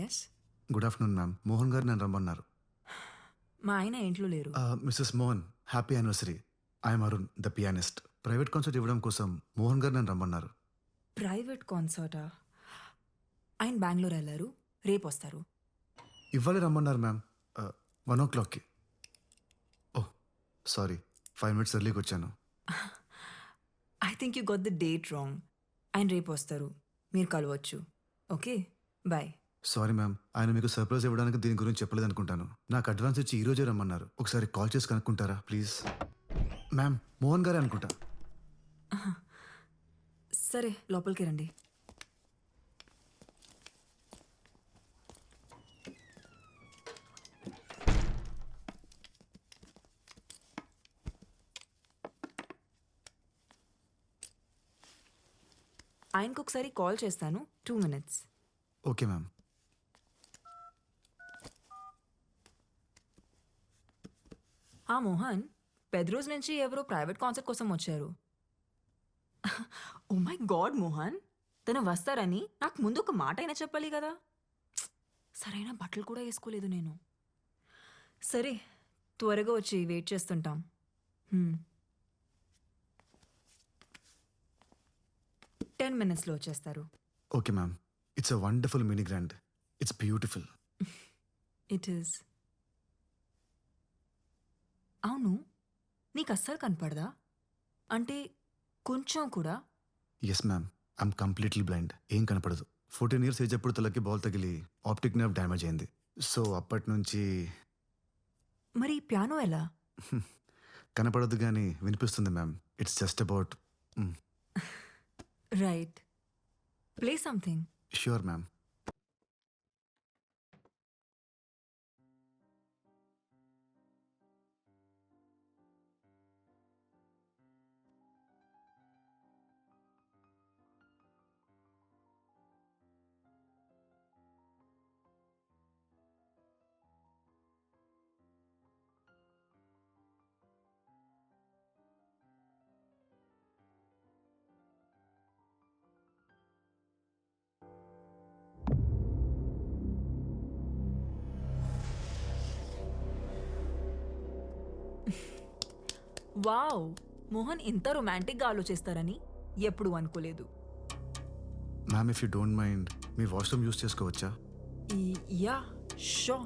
Yes. Good afternoon ma'am. Mohan గారు నన్ను రమ్మన్నారు. మా ఆయన ఇంట్లో లేరు. Mrs Mohan, happy anniversary. I'm Arun, the pianist. Private concert ఇవ్వడం కోసం మోహన్ గారు నన్ను రమ్మన్నారు. ప్రైవేట్ కాన్సర్టా? ఆయన బెంగళూరు వెళ్ళారు, రేపు వస్తారు. ఇవ్వాలి రమ్మన్నారు మ్యామ్. 1 o'clockకి. ఓహ్ సారీ, 5 minutes ఎర్లీకి వచ్చాను. I think you got the date wrong. ఆయన రేపు వస్తారు, మీరు కలవచ్చు. Okay, bye. సారీ మ్యామ్, ఆయన మీకు సర్ప్రైజ్ ఇవ్వడానికి దీని గురించి చెప్పలేదు అనుకుంటాను. నాకు అడ్వాన్స్ ఇచ్చి ఈ రోజే రమ్మన్నారు. ఒకసారి కాల్ చేసి కనుక్కుంటారా ప్లీజ్? మ్యామ్, మోహన్ గారే అనుకుంటా. సరే, లోపలికి రండి. ఆయనకు ఒకసారి కాల్ చేస్తాను, 2 minutes. Okay ma'am. మోహన్, పెద్ద రోజు నుంచి ఎవరో ప్రైవేట్ కాన్సర్ట్ కోసం వచ్చారు. ఓ మై గాడ్ మోహన్, తను వస్తారని నాకు ముందు ఒక మాట అయినా చెప్పాలి కదా. సరైన బట్టలు కూడా వేసుకోలేదు నేను. సరే, త్వరగా వచ్చి వెయిట్ చేస్తుంటాం. 10 minutesలో వచ్చేస్తారు. Okay ma'am. It's a wonderful mini grand. It's beautiful. It is. అవును, నీకు అస్సలు కనపడదా? అంటే కొంచెం కూడా? Yes ma'am, I'm completely blind. ఏం కనపడదు. 14 years ఏజ్ అప్పుడు తలకి బాల్ తగిలి ఆప్టిక్ నర్వ్ డ్యామేజ్ అయింది. సో అప్పటి నుంచి మరి పియానో ఎలా? కనపడదు కానీ వినిపిస్తుంది ma'am. It's just about. Right, play something. Sure ma'am. Wow, Mohan ఇంత రొమాంటిక్గా ఆలోచిస్తారని ఎప్పుడు అనుకోలేదు. Ma'am, if you don't mind me washroom use చేసుకోవచ్చా? Yeah, show.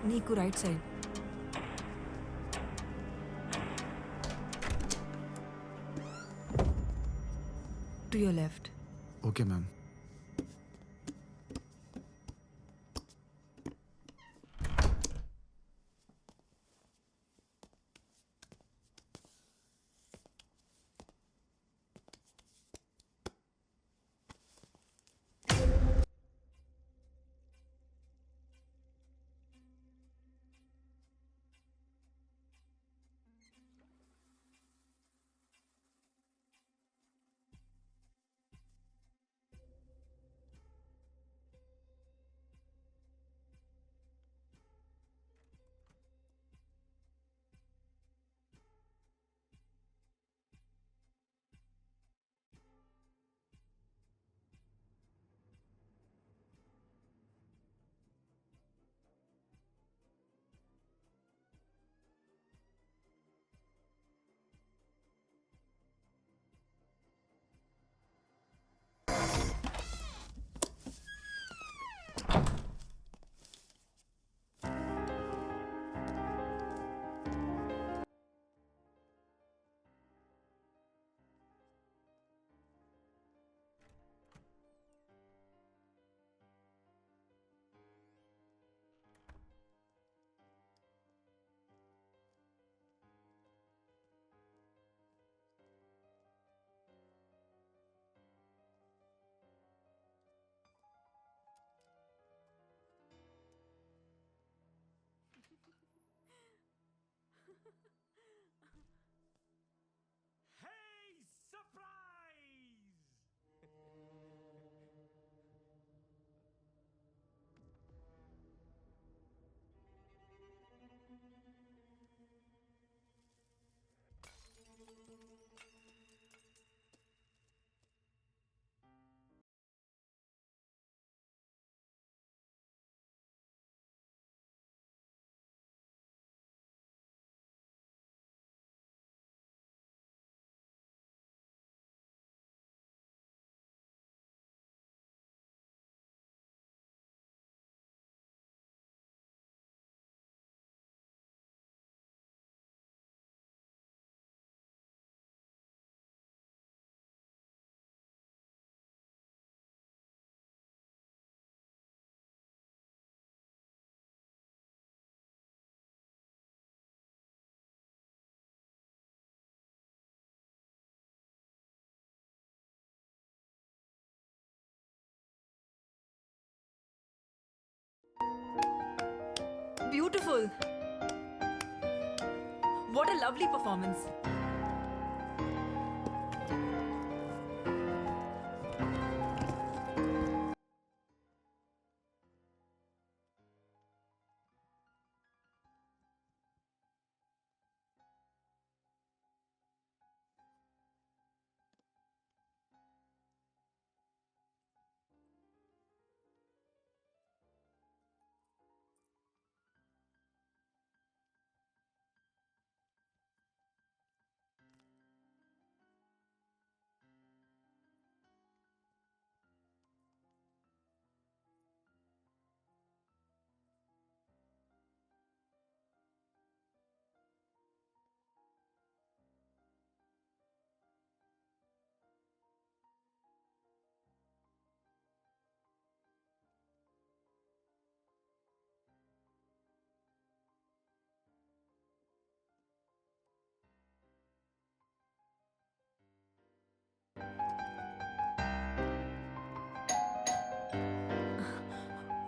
నీకు right side. To your left. Okay ma'am. Beautiful. What a lovely performance.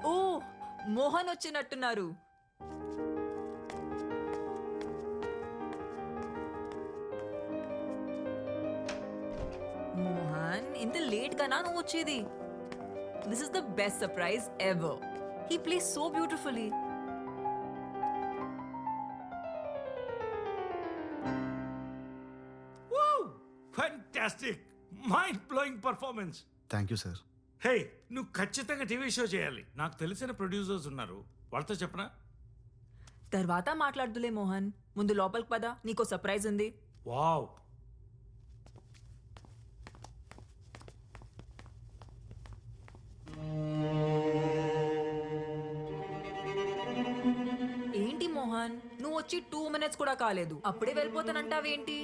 Oh, Mohan వచ్చినట్టున్నారు. మోహన్, ఇంత late గానా నువ్వు వచ్చేది? This is the best surprise ever. He plays so beautifully. Fantastic, mind blowing performance. Thank you sir. Hey, నువ్వు ఖచ్చితంగా TV show చేయాలి. నాకు తెలిసిన ప్రొడ్యూసర్స్ ఉన్నారు, వాళ్ళతో చెప్పనా? తర్వాత మాట్లాడుదులే మోహన్, ముందు లోపలికి పద, నీకో సర్ప్రైజ్ ఉంది. వావ్. ఏంటి మోహన్, నువ్వు వచ్చి 2 minutes కూడా కాలేదు, అప్పుడే వెళ్ళిపోతానంటావేంటి?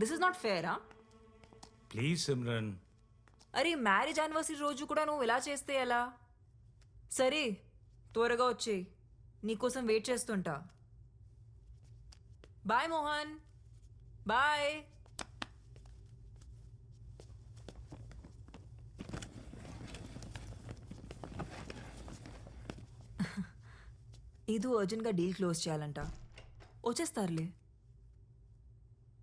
దిస్ ఇస్ నాట్ ఫేరా? ప్లీజ్ సిమ్రన్. అరే, మ్యారేజ్ యానివర్సరీ రోజు కూడా నువ్వు ఇలా చేస్తే ఎలా? సరే, త్వరగా వచ్చేయి, నీకోసం వెయిట్ చేస్తుంటా. Bye Mohan, bye. ఇది అర్జెంట్గా డీల్ క్లోజ్ చేయాలంట. వచ్చేస్తారులే.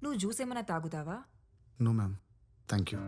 నువ్వు జ్యూస్ ఏమైనా తాగుతావా? No ma'am, thank you.